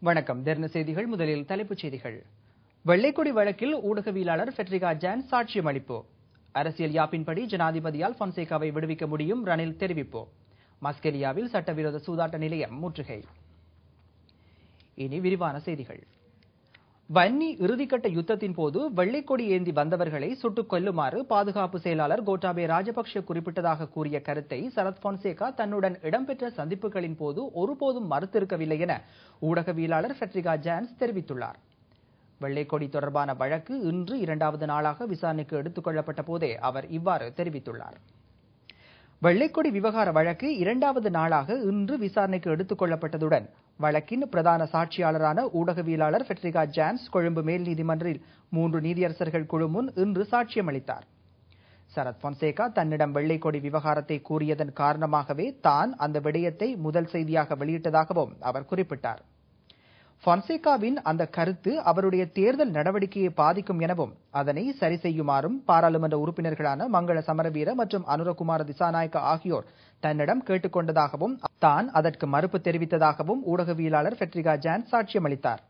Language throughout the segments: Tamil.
வணக்கம். தர்ண செய்திகள். முதலில் தலைப்புச் செய்திகள். வெள்ளைக்கொடி வழக்கில் ஊடகவியலாளர் ஃபெட்ரிகா ஜான் சாட்சியம் அளிப்பு. அரசியல் யாப்பின்படி ஜனாதிபதியால் பொன்சேகாவை விடுவிக்க முடியும், ரணில் தெரிவிப்பு. மஸ்கெலியாவில் சட்டவிரோத சூதாட்ட நிலையம் முற்றுகை. இனி விரிவான செய்திகள். வன்னி இறுதிக்கட்ட யுத்தத்தின் போது வெள்ளைக்கொடி ஏந்தி வந்தவர்களை சுட்டுக் கொல்லுமாறு பாதுகாப்பு செயலாளர் கோட்டாபே ராஜபக்ஷ குறிப்பிட்டதாக கூறிய கருத்தை சரத் பொன்சேகா தன்னுடன் இடம்பெற்ற சந்திப்புகளின் போது ஒருபோதும் மறுத்திருக்கவில்லை என ஊடகவியலாளர் ஃபெட்ரிகா ஜான்ஸ் தெரிவித்துள்ளார். வெள்ளைக்கொடி தொடர்பான வழக்கு இன்று 2வது நாளாக விசாரணைக்கு எடுத்துக் கொள்ளப்பட்ட போதே அவர் இவ்வாறு தெரிவித்துள்ளார். வெள்ளைக்கொடி விவகார வழக்கு 2வது நாளாக இன்று விசாரணைக்கு எடுத்துக் கொள்ளப்பட்டதுடன் வழக்கின் பிரதான சாட்சியாளரான ஊடகவியலாளர் ஃபெட்ரிகா ஜான்ஸ் கொழும்பு மேல் நீதிமன்றில் 3 நீதியரசர்கள் குழு முன் இன்று சாட்சியம் அளித்தார். சரத் பொன்சேகா தன்னிடம் வெள்ளைக்கொடி விவகாரத்தை கூறியதன் காரணமாகவே தான் அந்த விடயத்தை முதல் செய்தியாக வெளியிட்டதாகவும் அவர் குறிப்பிட்டார். பொன்சேகாவின் அந்த கருத்து அவருடைய தேர்தல் நடவடிக்கையை பாதிக்கும் எனவும் அதனை சரி செய்யுமாறும் பாராளுமன்ற உறுப்பினர்களான மங்கள சமரவீர மற்றும் அனுரகுமார திசாநாயக்க ஆகியோர் தன்னிடம் கேட்டுக்கொண்டதாகவும் தான் அதற்கு மறுப்பு தெரிவித்ததாகவும் ஊடகவியலாளர் ஃபெட்ரிகா ஜான்ஸ் சாட்சியம் அளித்தார்.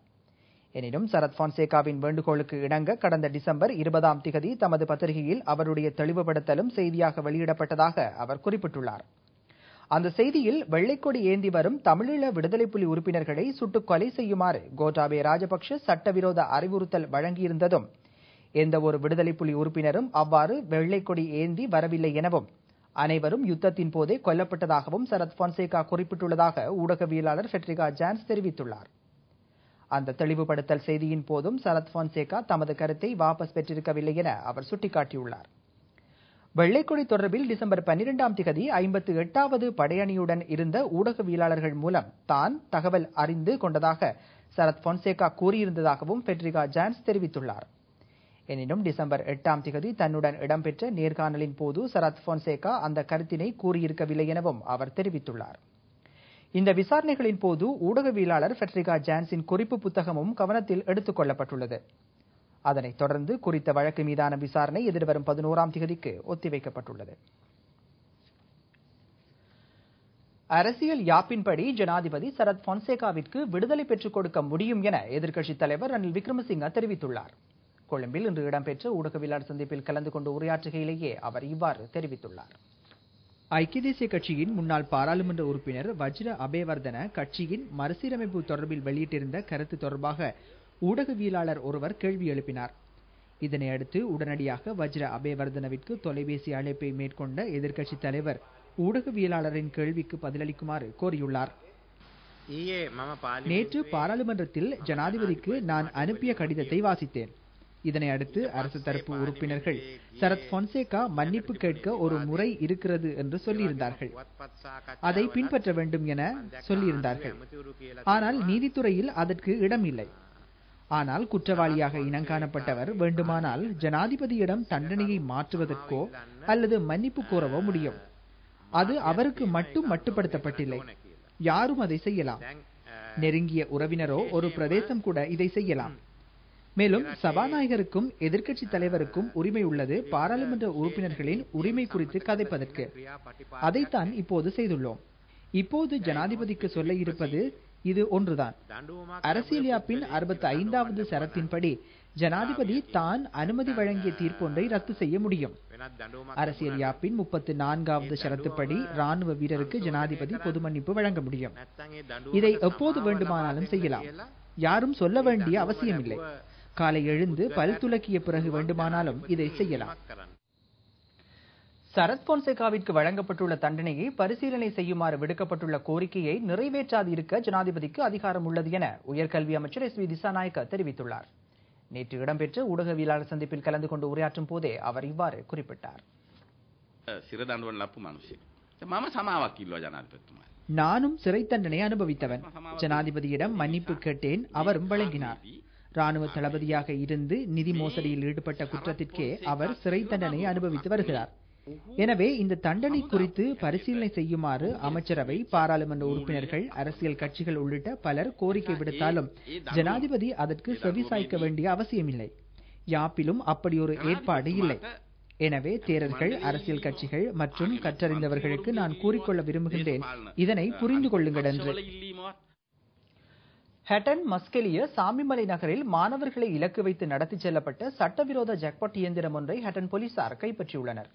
எனினும் சரத் பொன்சேகாவின் வேண்டுகோளுக்கு இணங்க கடந்த டிசம்பர் 20ஆம் திகதி தமது பத்திரிகையில் அவருடைய தெளிவுபடுத்தலும் செய்தியாக வெளியிடப்பட்டதாக அவர் குறிப்பிட்டுள்ளார். அந்த செய்தியில் வெள்ளைக்கொடி ஏந்தி வரும் தமிழீழ விடுதலை புலி உறுப்பினர்களை சுட்டுக் கொலை செய்யுமாறு கோட்டாபே ராஜபக்ஷ சட்டவிரோத அறிவுறுத்தல் வழங்கியிருந்ததும் எந்த ஒரு விடுதலை புலி உறுப்பினரும் அவ்வாறு வெள்ளைக்கொடி ஏந்தி வரவில்லை எனவும் அனைவரும் யுத்தத்தின் போதே கொல்லப்பட்டதாகவும் சரத் பொன்சேகா குறிப்பிட்டுள்ளதாக ஊடகவியலாளர் ஃபெட்ரிகா ஜான்ஸ் தெரிவித்துள்ளார். அந்த தெளிவுபடுத்தல் செய்தியின் போதும் சரத் பொன்சேகா தமது கருத்தை வாபஸ் பெற்றிருக்கவில்லை என அவர் சுட்டிக்காட்டியுள்ளார். வெள்ளைக்கொடி தொடர்பில் டிசம்பர் 12ஆம் திகதி 58வது படையணியுடன் இருந்த ஊடகவியலாளர்கள் மூலம் தான் தகவல் அறிந்து கொண்டதாக சரத் பொன்சேகா கூறியிருந்ததாகவும் ஃபெட்ரிகா ஜான்ஸ் தெரிவித்துள்ளார். எனினும் டிசம்பர் 8ஆம் திகதி தன்னுடன் இடம்பெற்ற நேர்காணலின் போது சரத் பொன்சேகா அந்த கருத்தினை கூறியிருக்கவில்லை எனவும் அவர் தெரிவித்துள்ளார். இந்த விசாரணைகளின் போது ஊடகவியலாளர் ஃபெட்ரிகா ஜான்ஸின் குறிப்பு புத்தகமும் கவனத்தில் எடுத்துக் கொள்ளப்பட்டுள்ளது. அதனைத் தொடர்ந்து குறித்த வழக்கு மீதான விசாரணை எதிர்வரும் 11ஆம் திகதிக்கு ஒத்திவைக்கப்பட்டுள்ளது. அரசியல் யாப்பின்படி ஜனாதிபதி சரத் பொன்சேகாவிற்கு விடுதலை பெற்றுக் கொடுக்க முடியும் என எதிர்க்கட்சித் தலைவர் ரணில் விக்ரமசிங்க தெரிவித்துள்ளார். கொழும்பில் இன்று இடம்பெற்ற ஊடகவியலாளர் சந்திப்பில் கலந்து கொண்டு உரையாற்றுகையிலேயே அவர் இவ்வாறு தெரிவித்துள்ளார். ஐக்கிய தேசிய கட்சியின் முன்னாள் பாராளுமன்ற உறுப்பினர் வஜ்ர அபேவர்தன கட்சியின் மறுசீரமைப்பு தொடர்பில் வெளியிட்டிருந்த கருத்து தொடர்பாக ஊடகவியலாளர் ஒருவர் கேள்வி எழுப்பினார். இதனையடுத்து உடனடியாக வஜ்ர அபேவர்தனவிற்கு தொலைபேசி அழைப்பை மேற்கொண்ட எதிர்க்கட்சித் தலைவர் ஊடகவியலாளரின் கேள்விக்கு பதிலளிக்குமாறு கோரியுள்ளார். நேற்று பாராளுமன்றத்தில் ஜனாதிபதிக்கு நான் அனுப்பிய கடிதத்தை வாசித்தேன். இதனை அடுத்து அரசு தரப்பு உறுப்பினர்கள் சரத் பொன்சேகா மன்னிப்பு கேட்க ஒரு முறை இருக்கிறது என்று சொல்லியிருந்தார்கள். அதை பின்பற்ற வேண்டும் என சொல்லியிருந்தார்கள். ஆனால் நீதித்துறையில் அதற்கு இடம் இல்லை. ஆனால் குற்றவாளியாக இனங்காணப்பட்டவர் வேண்டுமானால் ஜனாதிபதியிடம் தண்டனையை மாற்றுவதற்கோ அல்லது மன்னிப்பு கோரவோ முடியும். அது அவருக்கு மட்டுப்படுத்தப்பட்டில்லை. யாரும் அதை செய்யலாம். நெருங்கிய உறவினரோ ஒரு பிரதேசம் கூட இதை செய்யலாம். மேலும் சபாநாயகருக்கும் எதிர்க்கட்சி தலைவருக்கும் உரிமை உள்ளது பாராளுமன்ற உறுப்பினர்களின் உரிமை குறித்து கதைப்பதற்கு. அதைத்தான் இப்போது செய்துள்ளோம். இப்போது ஜனாதிபதிக்கு சொல்ல இருப்பது இது ஒன்றுதான். அரசியல் யாப்பின் 65வது சரத்தின்படி ஜனாதிபதி தான் அனுமதி வழங்கிய தீர்ப்பொன்றை ரத்து செய்ய முடியும். அரசியல் யாப்பின் 34வது ஷரத்துப்படி ராணுவ வீரருக்கு ஜனாதிபதி பொது மன்னிப்பு வழங்க முடியும். இதை எப்போது வேண்டுமானாலும் செய்யலாம். யாரும் சொல்ல வேண்டிய அவசியமில்லை. காலை எழுந்து பல் துலக்கிய பிறகு வேண்டுமானாலும் இதை செய்யலாம். சரத் பொன்சேகாவிற்கு வழங்கப்பட்டுள்ள தண்டனையை பரிசீலனை செய்யுமாறு விடுக்கப்பட்டுள்ள கோரிக்கையை நிறைவேற்றாது இருக்க ஜனாதிபதிக்கு அதிகாரம் உள்ளது என உயர்கல்வி அமைச்சர் எஸ்.வி. திசாநாயக்க தெரிவித்துள்ளார். நேற்று இடம்பெற்ற ஊடகவியலாளர் சந்திப்பில் கலந்து கொண்டு உரையாற்றும் போதே அவர் இவ்வாறு குறிப்பிட்டார். நானும் சிறை தண்டனை அனுபவித்தவன். ஜனாதிபதியிடம் மன்னிப்பு கேட்டேன், அவரும் வழங்கினார். ராணுவ தளபதியாக இருந்து நிதி மோசடியில் ஈடுபட்ட குற்றத்திற்கே அவர் சிறை தண்டனை அனுபவித்து வருகிறார். எனவே இந்த தண்டனை குறித்து பரிசீலனை செய்யுமாறு அமைச்சரவை, பாராளுமன்ற உறுப்பினர்கள், அரசியல் கட்சிகள் உள்ளிட்ட பலர் கோரிக்கை விடுத்தாலும் ஜனாதிபதி அதற்கு செவிசாய்க்க வேண்டிய அவசியமில்லை. யாப்பிலும் அப்படி ஒரு ஏற்பாடு இல்லை. எனவே தேரர்கள், அரசியல் கட்சிகள் மற்றும் கற்றறிந்தவர்களுக்கு நான் கூறிக்கொள்ள விரும்புகின்றேன், இதனை புரிந்து கொள்ளுங்கள் என்று. ஹட்டன் மஸ்கெலிய சாமிமலை நகரில் மாணவர்களை இலக்கு வைத்து நடத்தி செல்லப்பட்ட சட்டவிரோத ஜாக்பாட் இயந்திரம் ஒன்றை ஹட்டன் போலீசார் கைப்பற்றியுள்ளனர்.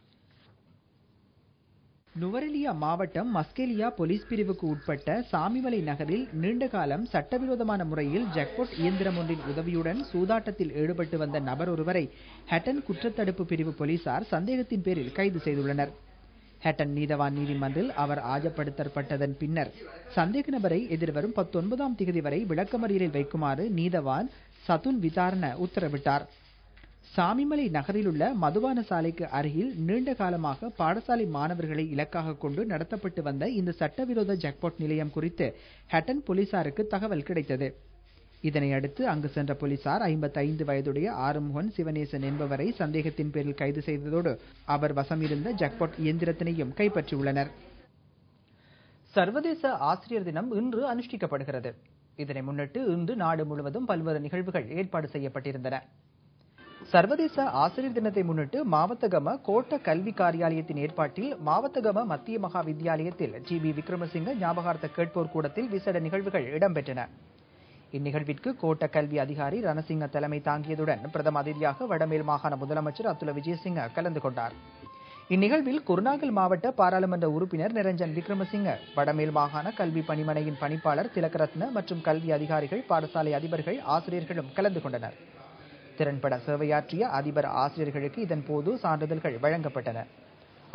நுவரெலியா மாவட்டம் மஸ்கெலியா போலீஸ் பிரிவுக்கு உட்பட்ட சாமிமலை நகரில் நீண்ட காலம் சட்டவிரோதமான முறையில் ஜாக்பாட் இயந்திரம் ஒன்றின் உதவியுடன் சூதாட்டத்தில் ஈடுபட்டு வந்த நபர் ஒருவரை ஹட்டன் குற்றத்தடுப்பு பிரிவு போலீசார் சந்தேகத்தின் பேரில் கைது செய்துள்ளனர். ஹட்டன் நீதவான் நீதிமன்றில் அவர் ஆஜர்படுத்தப்பட்டதன் பின்னர் சந்தேக நபரை எதிர்வரும் 19ஆம் தேதி வரை விளக்கமறியலில் வைக்குமாறு நீதவான் சதுன் விதாரண உத்தரவிட்டார். சாமிமலை நகரில் உள்ள மதுபான சாலைக்கு அருகில் நீண்ட காலமாக பாடசாலை மாணவர்களை இலக்காக கொண்டு நடத்தப்பட்டு வந்த இந்த சட்டவிரோத ஜாக்பாட் நிலையம் குறித்து ஹட்டன் போலீசாருக்கு தகவல் கிடைத்தது. இதனை அடுத்து அங்கு சென்ற போலீசார் 55 வயதுடைய ஆறுமுகன் சிவனேசன் என்பவரை சந்தேகத்தின் பேரில் கைது செய்ததோடு அவர் வசமிருந்த ஜாக்பாட் இயந்திரத்தினையும் கைப்பற்றியுள்ளனர். சர்வதேச ஆசிரியர் தினம் இன்று அனுஷ்டிக்கப்படுகிறது. இதனை முன்னிட்டு இன்று நாடு முழுவதும் பல்வேறு நிகழ்வுகள் ஏற்பாடு செய்யப்பட்டிருந்தன. சர்வதேச ஆசிரியர் தினத்தை முன்னிட்டு மாவத்தகம கோட்ட கல்வி காரியாலயத்தின் ஏற்பாட்டில் மாவத்தகம மத்திய மகா வித்தியாலயத்தில் ஜி.பி. விக்ரமசிங்க ஞாபகார்த்த கேட்போர் கூடத்தில் விசேட நிகழ்வுகள் இடம்பெற்றன. இந்நிகழ்விற்கு கோட்ட கல்வி அதிகாரி ரணசிங்க தலைமை தாங்கியதுடன் பிரதம அதிதியாக வடமேல் மாகாண முதலமைச்சர் அத்துல விஜயசிங்க கலந்து கொண்டார். இந்நிகழ்வில் குருநாகல் மாவட்ட பாராளுமன்ற உறுப்பினர் நிரஞ்சன் விக்ரமசிங்க, வடமேல் மாகாண கல்வி பணிமனையின் பணிப்பாளர் திலகரத்ன மற்றும் கல்வி அதிகாரிகள், பாடசாலை அதிபர்கள், ஆசிரியர்களும் கலந்து கொண்டனர். திறன்பட சேவையாற்றிய அதிபர் ஆசிரியர்களுக்கு இதன் போது சான்றிதழ்கள் வழங்கப்பட்டன.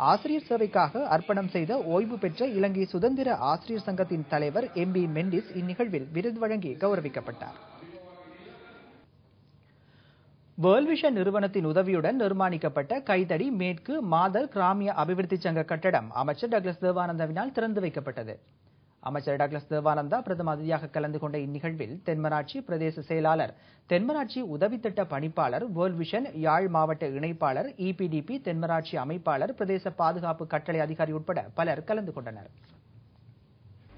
ஆசிரியர் சேவைக்காக அர்ப்பணம் செய்த ஓய்வு பெற்ற இலங்கை சுதந்திர ஆசிரியர் சங்கத்தின் தலைவர் எம்பி மெண்டிஸ் இந்நிகழ்வில் விருது வழங்கி கௌரவிக்கப்பட்டார். வேர்ல்ட் விஷன் நிறுவனத்தின் உதவியுடன் நிர்மாணிக்கப்பட்ட கைதடி மேற்கு மாதர் கிராமிய அபிவிருத்தி சங்க கட்டடம் அமைச்சர் டக்ளஸ் தேவானந்தாவினால் திறந்து வைக்கப்பட்டது. அமைச்சர் டக்ளஸ் தேவானந்தா பிரதம அதிதியாக கலந்து கொண்ட இந்நிகழ்வில் தென்மராட்சி பிரதேச செயலாளர், தென்மராட்சி உதவி திட்ட பணிப்பாளர், வேர்ல்ட் விஷன் யாழ் மாவட்ட இணைப்பாளர், இபிடிபி தென்மராட்சி அமைப்பாளர், பிரதேச பாதுகாப்பு கட்டளை அதிகாரி உட்பட பலர் கலந்து கொண்டனர்.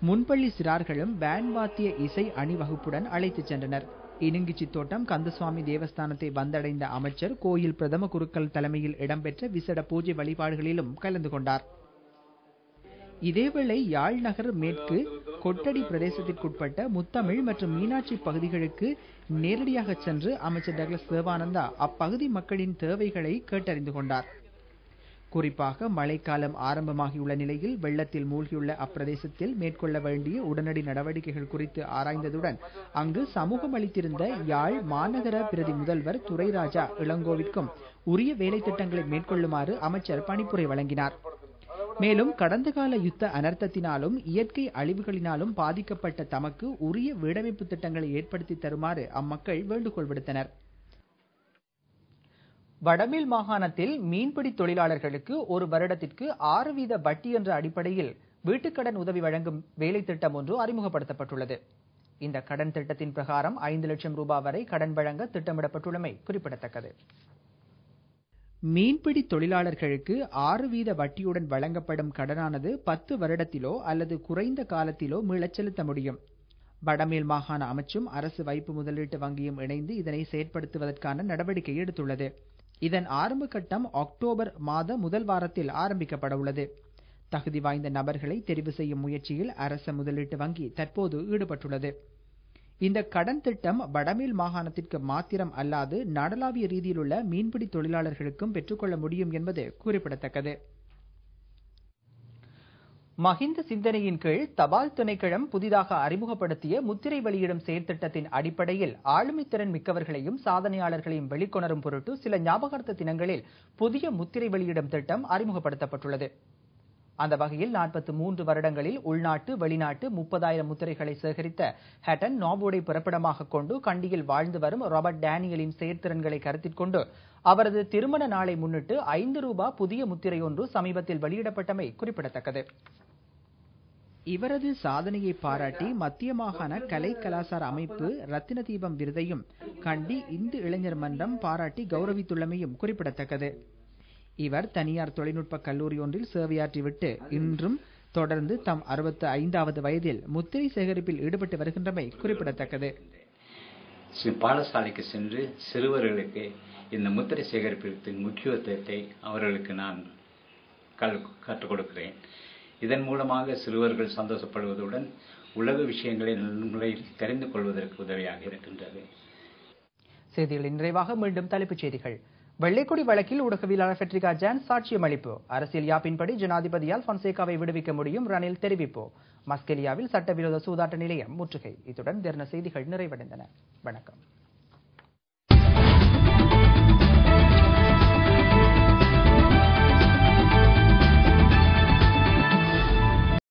முன்பள்ளி சிறார்களும் பேண்ட் வாத்திய இசை அணிவகுப்புடன் அழைத்துச் சென்றனர். இனுங்கிச்சி தோட்டம் கந்தசுவாமி தேவஸ்தானத்தை வந்தடைந்த அமைச்சர் கோயில் பிரதம குருக்கள் தலைமையில் இடம்பெற்ற விசேட பூஜை வழிபாடுகளிலும் கலந்து கொண்டார். இதேவேளை யாழ் நகர் மேற்கு கொட்டடி பிரதேசத்திற்குட்பட்ட முத்தமிழ் மற்றும் மீனாட்சி பகுதிகளுக்கு நேரடியாக சென்று அமைச்சர் டக்ளஸ் தேவானந்தா அப்பகுதி மக்களின் தேவைகளை கேட்டறிந்து கொண்டார். குறிப்பாக மழைக்காலம் ஆரம்பமாகியுள்ள நிலையில் வெள்ளத்தில் மூழ்கியுள்ள அப்பிரதேசத்தில் மேற்கொள்ள வேண்டிய உடனடி நடவடிக்கைகள் குறித்து ஆராய்ந்ததுடன் அங்கு சமூகம் அளித்திருந்த யாழ் மாநகர பிரதி முதல்வர் துரைராஜா இளங்கோவிற்கும் உரிய வேலை திட்டங்களை மேற்கொள்ளுமாறு அமைச்சர் பணிப்புரை வழங்கினார். மேலும் கடந்த கால யுத்த அனர்த்தத்தினாலும் இயற்கை அழிவுகளினாலும் பாதிக்கப்பட்ட தமக்கு உரிய வீடமைப்பு திட்டங்களை ஏற்படுத்தி தருமாறு அம்மக்கள் வேண்டுகோள் விடுத்தனர். வடமேல் மாகாணத்தில் மீன்பிடி தொழிலாளர்களுக்கு ஒரு வருடத்திற்கு 6% வட்டி என்ற அடிப்படையில் வீட்டுக்கடன் உதவி வழங்கும் வேலை திட்டம் ஒன்று அறிமுகப்படுத்தப்பட்டுள்ளது. இந்த கடன் திட்டத்தின் பிரகாரம் 5 லட்சம் ரூபாய் வரை கடன் வழங்க திட்டமிடப்பட்டுள்ளமை குறிப்பிடத்தக்கது. மீன்பிடி தொழிலாளர்களுக்கு 6% வட்டியுடன் வழங்கப்படும் கடனானது 10 வருடத்திலோ அல்லது குறைந்த காலத்திலோ மீளச் செலுத்த முடியும். வடமேல் மாகாண அமைச்சும் அரசு வைப்பு முதலீட்டு வங்கியும் இணைந்து இதனை செயற்படுத்துவதற்கான நடவடிக்கை எடுத்துள்ளது. இதன் ஆரம்ப கட்டம் அக்டோபர் மாத முதல் வாரத்தில் ஆரம்பிக்கப்பட உள்ளது. தகுதி வாய்ந்த நபர்களை தெரிவு செய்யும் முயற்சியில் அரச முதலீட்டு வங்கி தற்போது ஈடுபட்டுள்ளது. இந்த கடன் திட்டம் வடமேல் மாகாணத்திற்கு மாத்திரம் அல்லாது நாடளாவிய ரீதியில் உள்ள மீன்பிடி தொழிலாளர்களுக்கும் பெற்றுக்கொள்ள முடியும் என்பது குறிப்பிடத்தக்கது. மஹிந்த சிந்தனையின் கீழ் தபால் திணைக்களம் புதிதாக அறிமுகப்படுத்திய முத்திரை வெளியிடும் செயற்திட்டத்தின் அடிப்படையில் ஆளுமை திறன் மிக்கவர்களையும் சாதனையாளர்களையும் வெளிக்கொணரும் பொருட்டு சில ஞாபகார்த்த தினங்களில் புதிய முத்திரை வெளியிடும் திட்டம் அறிமுகப்படுத்தப்பட்டுள்ளது. அந்த வகையில் 43 வருடங்களில் உள்நாட்டு வெளிநாட்டு 30,000 முத்திரைகளை சேகரித்த ஹட்டன் நாபோர்டை பிறப்பிடமாக கொண்டு கண்டியில் வாழ்ந்து வரும் ராபர்ட் டேனியலின் செயற்திறன்களை கருத்தில் கொண்டு அவரது திருமண நாளை முன்னிட்டு 5 ரூபாய் புதிய முத்திரை ஒன்று சமீபத்தில் வெளியிடப்பட்டமை குறிப்பிடத்தக்கது. இவரது சாதனையை பாராட்டி மத்திய மாகாண கலை கலாசார அமைப்பு ரத்தின தீபம் விருதையும் கண்டி இந்து இளைஞர் மன்றம் பாராட்டி கௌரவித்துள்ளமையும் குறிப்பிடத்தக்கது. இவர் தனியார் தொழில்நுட்ப கல்லூரி ஒன்றில் சேவையாற்றிவிட்டு இன்றும் தொடர்ந்து தம் 65வது வயதில் முத்திரை சேகரிப்பில் ஈடுபட்டு வருகின்றமை குறிப்பிடத்தக்கது. பாடசாலைக்கு சென்று சிறுவர்களுக்கு இந்த முத்திரை சேகரிப்பின் முக்கியத்துவத்தை அவர்களுக்கு நான் கற்றுக் கொடுக்கிறேன். இதன் மூலமாக சிறுவர்கள் சந்தோஷப்படுவதுடன் உலக விஷயங்களை முறையில் தெரிந்து கொள்வதற்கு உதவியாக இருக்கின்றது. செய்திகளின் நிறைவாக மீண்டும் தலைப்புச் செய்திகள். வெள்ளைக்கொடி வழக்கில் ஊடகவியலாளர் ஃபெட்ரிகா ஜான் சாட்சியம் அளிப்பு. அரசியல் யாப்பின்படி ஜனாதிபதியால் பொன்சேகாவை விடுவிக்க முடியும், ரணில் தெரிவிப்பு. மஸ்கெலியாவில் சட்டவிரோத சூதாட்ட நிலையம் முற்றுகை. இத்துடன் தின செய்திகள் நிறைவடைந்தன. வணக்கம்.